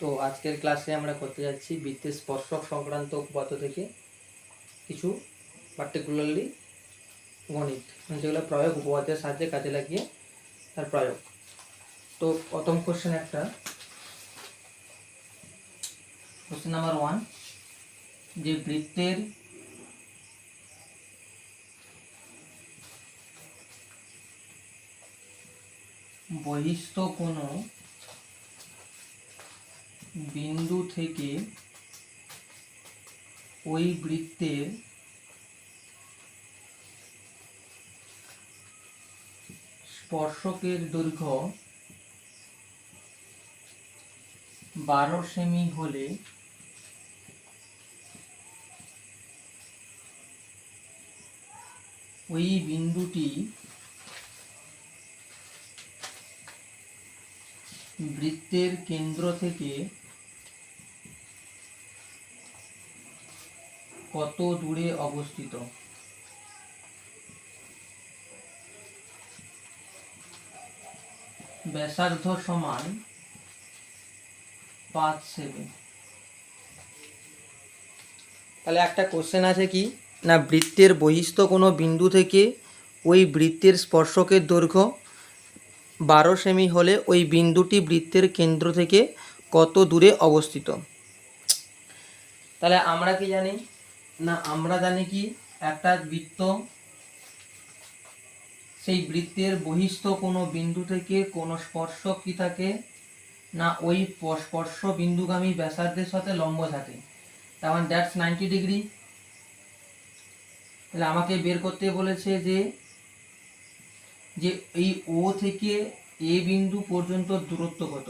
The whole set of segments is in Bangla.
তো আজকের ক্লাসে আমরা করতে যাচ্ছি বৃত্তের স্পর্শক সংক্রান্ত উপপাদ্য থেকে কিছু পার্টিকুলারলি গণিত, যেগুলো প্রয়োগ উপপাদ্যের সাহায্যে কাজে লাগিয়ে তার প্রয়োগ। তো প্রথম কোশ্চেন নাম্বার 1, যে বৃত্তের বহিস্থ কোনো বিন্দু থেকে ওই বৃত্তের স্পর্শকের দৈর্ঘ্য 12 সেমি হলে ওই বিন্দুটি বৃত্তের কেন্দ্র থেকে কত দূরে অবস্থিত? ব্যাসার্ধ সমান 5 সেমি। তাহলে একটা কোশ্চেন আছে কি না, বৃত্তের বহিস্থ কোনো বিন্দু থেকে ওই বৃত্তের স্পর্শকের দৈর্ঘ্য 12 সেমি হলে ওই বিন্দুটি বৃত্তের কেন্দ্র থেকে কত দূরে অবস্থিত। তাহলে আমরা কি জানি না, আমরা জানি কি একটা বৃত্ত, সেই বৃত্তের বহিস্থ কোনো বিন্দু থেকে কোনো স্পর্শক কি থাকে না, ওই স্পর্শ বিন্দুগামী ব্যাসার্ধের সাথে লম্ব থাকে, তার মানে দ্যাটস 90 ডিগ্রি। তাহলে আমাকে বের করতে বলেছে যে এই ও থেকে এ বিন্দু পর্যন্ত দূরত্ব কত।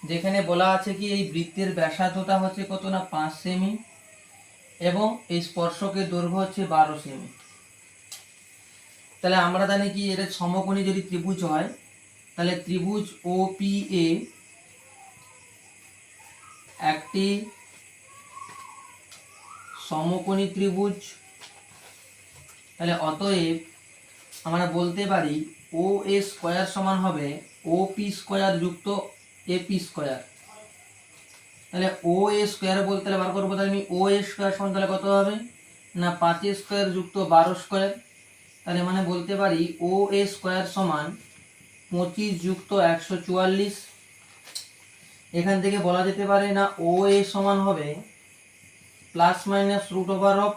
যেখানে বলা আছে কি এই বৃত্তের ব্যাসার্ধটা হচ্ছে কত না 5 সেমি এবং এই স্পর্শকের দৈর্ঘ্য হচ্ছে 12 সেমি। তাহলে আমরা জানি কি এর সমকোণী যদি ত্রিভুজ হয়, তাহলে ত্রিভুজ OPA একটি সমকোণী ত্রিভুজ। তাহলে অতএব আমরা বলতে পারি OA স্কয়ার সমান হবে OP স্কয়ার যুক্ত AP স্কয়ার। তাহলে OA স্কয়ার বলতে বার করবো, তাহলে আমি OA স্কয়ার সমান তাহলে কত হবে না 5 স্কয়ার যুক্ত 12 স্কয়ার। তাহলে মানে বলতে পারি OA স্কয়ার সমান 25 যুক্ত 144। এখান থেকে বলা যেতে পারে না OA সমান হবে plus minus root over of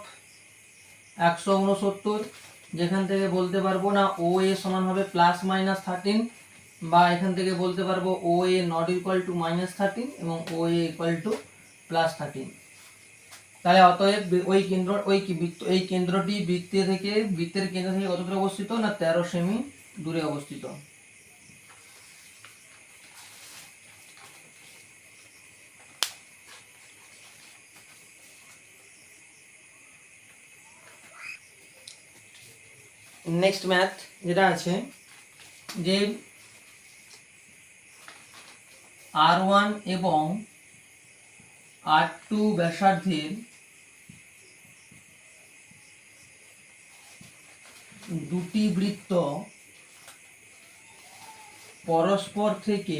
169, যেখান থেকে বলতে পারবো না OA সমান হবে প্লাস মাইনাস 13, বা এখান থেকে বলতে পারবো OA not equal to minus 13 এবং OA ইকুয়াল টু প্লাস 13। তাহলে অতএব এই কেন্দ্রটি বৃত্তের কেন্দ্র থেকে কত দূরে অবস্থিত না 13 সেমি দূরে অবস্থিত। নেক্সট ম্যাথ যেটা আছে যে R1 এবং R2 ব্যাসার্ধের দুটি বৃত্ত পরস্পর থেকে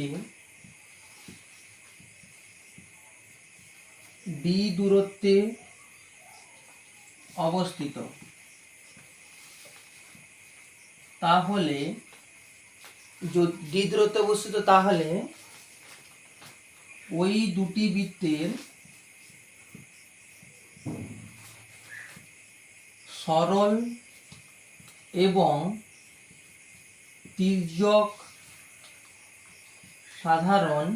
D দূরত্বে অবস্থিত, তাহলে D দূরত্বে অবস্থিত তাহলে ওই দুটি বৃত্তের সরল এবং তির্যক সাধারণ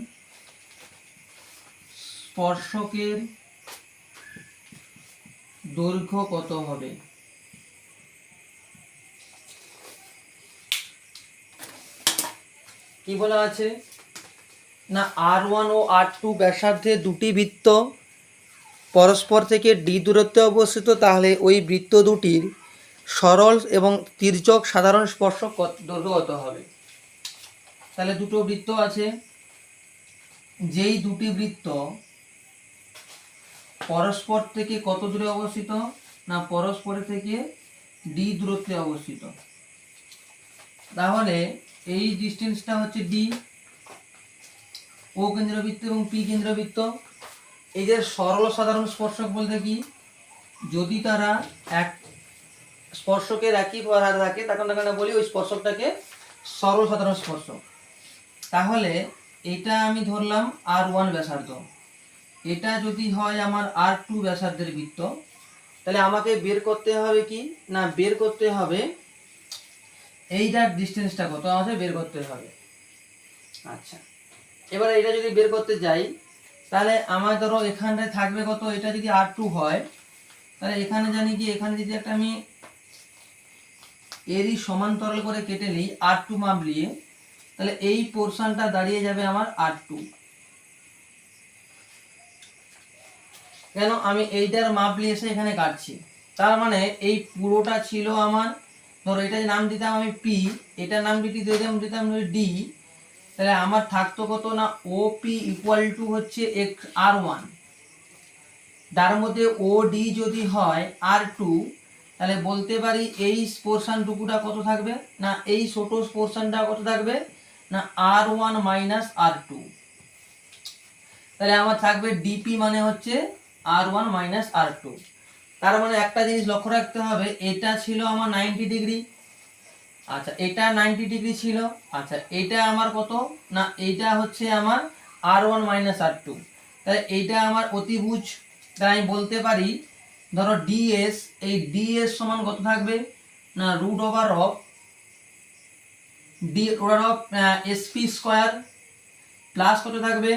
স্পর্শকের দৈর্ঘ্য কত হবে? কি বলা আছে না R1 ও R2 ব্যাসার্ধে দুটি বৃত্ত পরস্পর থেকে D দূরত্বে অবস্থিত, তাহলে ওই বৃত্ত দুটির সরল এবং তির্যক সাধারণ স্পর্শক দৈর্ঘ্য কত হবে। তাহলে দুটো বৃত্ত আছে, যেই দুটি বৃত্ত পরস্পর থেকে কত দূরে অবস্থিত না পরস্পর থেকে D দূরত্বে অবস্থিত, তাহলে এই ডিস্টেন্সটা হচ্ছে D। ও কেন্দ্রবৃত্ত এবং পি কেন্দ্রবৃত্ত। এই যে সরল সাধারণ স্পর্শক বলতে কি, যদি তারা এক স্পর্শকের একই প্রহার থাকে তখন আমরা বলি ওই স্পর্শকটাকে সরল সাধারণ স্পর্শক। তাহলে এটা আমি ধরলাম R1 ব্যাসার্ধ, এটা যদি হয় আমার R2 ব্যাসার্ধের বৃত্ত, তাহলে আমাকে বের করতে হবে কি না, বের করতে হবে এইটার ডিস্টেন্সটা কত আমাকে বের করতে হবে। আচ্ছা, এবার এটা যদি বের করতে যাই তাহলে আমার ধরো এখানটায় থাকবে কত, এটা যদি R2 হয় তাহলে এখানে জানি কি, এখানে যদি একটা আমি এরই সমান্তরাল করে কেটে নিই R2 মাপ নিয়ে, তাহলে এই পোর্শনটা দাঁড়িয়ে যাবে আমার R2। কেন আমি এইটার মাপ নিয়ে এসে এখানে কাটছি, তার মানে এই পুরোটা ছিল আমার, ধরো এটা নাম দিতাম আমি P, এটার নাম দিতাম D, তাহলে আমার থাকতো কত না OP ইকুয়াল টু হচ্ছে R1, তার মধ্যে OD যদি হয় R2, তাহলে বলতে পারি এই পোর্শন টুকুটা কত থাকবে না, এই ছোট পোর্শনটা কত থাকবে না R1 মাইনাস R2, তাহলে আমার থাকবে DP মানে হচ্ছে R1 মাইনাস R2। তার মানে একটা জিনিস লক্ষ্য রাখতে হবে, এটা ছিল আমার 90 ডিগ্রি, আচ্ছা এটা 90 ডিগ্রি ছিল, আচ্ছা এটা আমার কত না, এইটা হচ্ছে আমার R1 মাইনাস R2, তাহলে এইটা আমার অতিভুজ। তাই আমি বলতে পারি ধরো DS, এই DS সমান কত থাকবে না root over of SP square plus কত থাকবে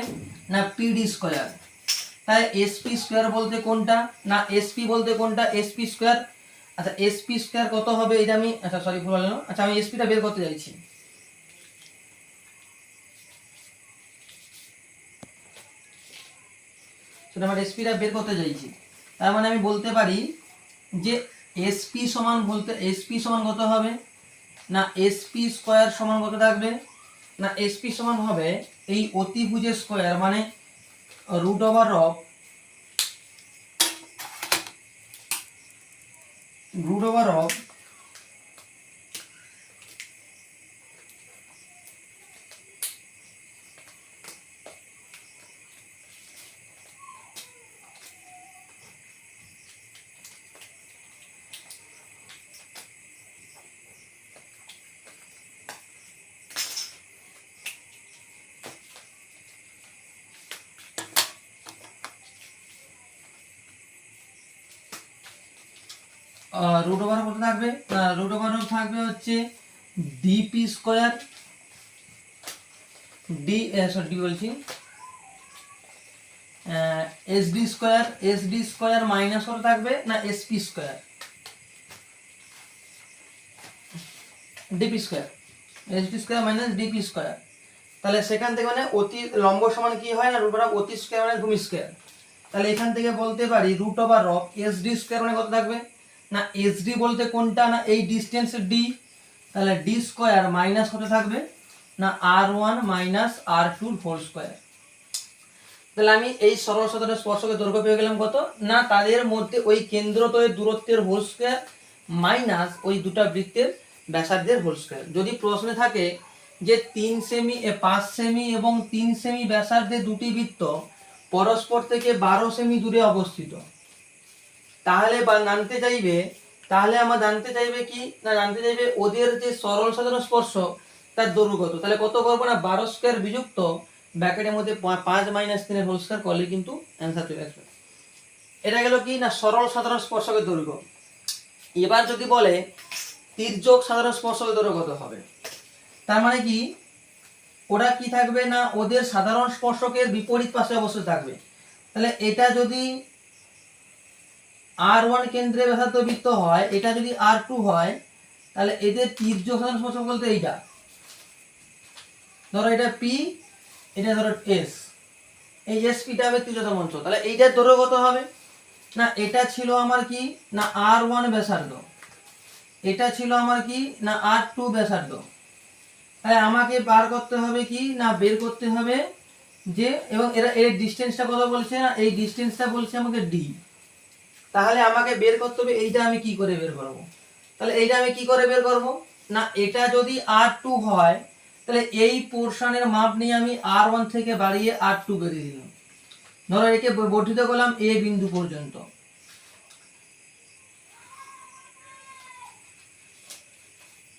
না PD স্কয়ার। তাই SP স্কয়ার বলতে কোনটা না, SP বলতে কোনটা SP স্কয়ার। আচ্ছা SP স্কয়ার কত হবে এটা আমি, আচ্ছা সরি ভুল হলো, আচ্ছা আমি SPটা বের করতে চাইছি। সেটা আমার SPটা বের করতে চাইছি, তার মানে আমি বলতে পারি যে SP সমান বলতে SP সমান কত হবে না SP স্কয়ার সমান কত থাকবে না, SP সমান হবে এই অতিভুজের স্কয়ার মানে root over of root over কত থাকবে, রুট ওভার থাকবে হচ্ছে ডিপি স্কয়ার, ডি বলছি এসডি স্কয়ার মাইনাস কত থাকবে না SP square, DP square, SD square minus DP square. তাহলে সেখান থেকে মানে অতি লম্ব সমান কি হয় না রুট ওভার অতি স্কয়ার মানে ভূমি স্কয়ার। তাহলে এখান থেকে বলতে পারি root over of SD square মানে কত থাকবে না, এসডি বলতে কোনটা না এই ডিসটেন্স ডি, তাহলে ডি স্কয়ার মাইনাস কত থাকবে না R1 minus R2 whole square. তাহলে আমি এই সরল সাধারণ স্পর্শকের দৈর্ঘ্য পেয়ে গেলাম কত না, তাদের মধ্যে ওই কেন্দ্রদ্বয়ের দূরত্বের হোল স্কয়ার মাইনাস ওই দুটো বৃত্তের ব্যাসার্ধের হোল স্কয়ার। যদি প্রশ্নে থাকে যে 3 সেমি 5 সেমি এবং 3 সেমি ব্যাসার্ধের দুটি বৃত্ত পরস্পর থেকে 12 সেমি দূরে অবস্থিত, তাহলে বা জানতে চাইবে, তাহলে আমরা জানতে চাইবে কি না, জানতে চাইবে ওদের যে সরল সাধারণ স্পর্শক তার দৈর্ঘ্য কত। তাহলে কত করবো না 12 স্কয়ার বিযুক্ত ব্র্যাকেটের মধ্যে 5 মাইনাস 3 হোল স্কয়ার করলে কিন্তু অ্যান্সার চলে আসবে। এটা গেল কি না সরল সাধারণ স্পর্শকের দৈর্ঘ্য। এবার যদি বলে তির্যক সাধারণ স্পর্শকের দৈর্ঘ্য কত হবে, তার মানে কি ওরা কি থাকবে না ওদের সাধারণ স্পর্শকের বিপরীত পাশে অবস্থিত থাকবে। তাহলে এটা যদি R1 কেন্দ্রে ব্যাসার্ধ বৃত্ত হয়, এটা যদি R2 হয়, তাহলে এদের তির্যক সাধারণ স্পর্শক বলতে এইটা, ধরো এটা P, এটা ধরো S, এই SPটা হবে তির্যক অংশ। তাহলে এইটার দৈর্ঘ্য কত হবে না, এটা ছিল আমার কি না R1 ব্যাসার্ধ, এটা ছিল আমার কি না R2 ব্যাসার্ধ। তাহলে আমাকে বার করতে হবে কি না বের করতে হবে যে, এবং এরা এর ডিসটেন্সটা কত বলছে না, এই ডিসটেন্সটা বলছে আমাকে D। তাহলে আমাকে বের করতে হবে এইটা আমি কি করে বের করব, তাহলে এইটা আমি কি করে বের করব না, এটা যদি R2 হয় তাহলে এই পোর্শনের মাপ নিয়ে আমি R1 থেকে বাড়িয়ে R2 বেরিয়ে দিলাম। ধরো একে বর্ধিত করলাম এ বিন্দু পর্যন্ত।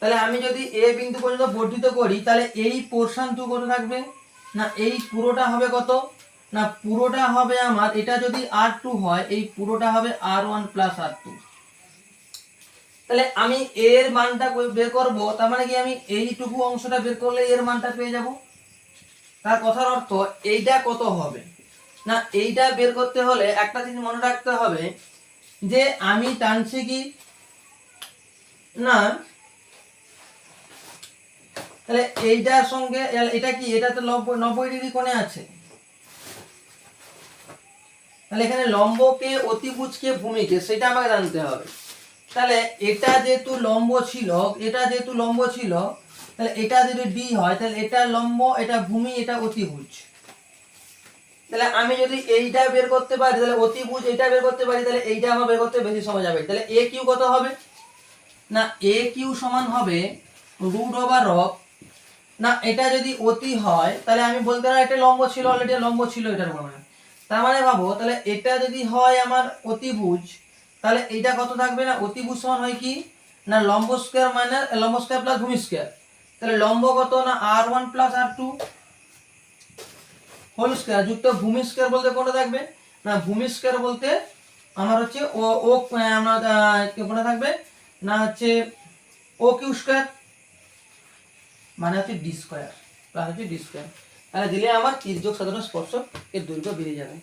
তাহলে আমি যদি এ বিন্দু পর্যন্ত বর্ধিত করি তাহলে এই পোর্শনটুকু কত থাকবে না এই পুরোটা হবে কত না পুরোটা হবে আমার, এটা যদি R2 হয় এই পুরোটা হবে R1 প্লাস R2। তাহলে আমি এর মানটা বের করব, তার মানে কি আমি এইটুকু অংশটা বের করলে এর মানটা পেয়ে যাব। তার কথার অর্থ এইটা কত হবে না এইটা বের করতে হলে একটা জিনিস মনে রাখতে হবে যে আমি টানছি কি না, তাহলে এইটার সঙ্গে এটা কি, এটা তো 90 ডিগ্রি কোণে আছে। তাহলে এখানে লম্বকে, অতিভুজকে, ভূমিকে সেটা আমাকে জানতে হবে। তাহলে এটা যেহেতু লম্ব ছিল, তাহলে এটা যদি ডি হয় তাহলে এটা লম্ব, এটা ভূমি, এটা অতিভুজ। তাহলে আমি যদি এইটা বের করতে পারি তাহলে অতিভুজ এইটা বের করতে পারি, তাহলে এইটা আমার বের করতে বেশি সময় যাবে। তাহলে এ কিউ কত হবে না এ কিউ সমান হবে √/, না এটা যদি অতি হয় তাহলে আমি বলতে পারি এটা লম্ব ছিল, অলরেডি লম্ব ছিল এটার মানে। তার মানে ভাবো তাহলে এটা যদি হয় আমার অতিভুজ তাহলে এইটা কত থাকবে না অতিভুজ সমান হয় কি না লম্ব স্কয়ার মাইনাস লম্ব স্কয়ার প্লাস ভূমি স্কয়ার। তাহলে লম্ব কত না R1 plus R2 whole square যুক্ত ভূমি স্কয়ার বলতে কোনটা থাকবে না ভূমি স্কয়ার বলতে আমার হচ্ছে ও আমরা কোনটা থাকবে না হচ্ছে ও কিউ স্কয়ার মানে হচ্ছে ডি স্কয়ার প্লাস হচ্ছে ডি স্কয়ার। তাহলে দিলে আমার তির্যক সাধারণ স্পর্শক এর দৈর্ঘ্য বেরিয়ে যাবে।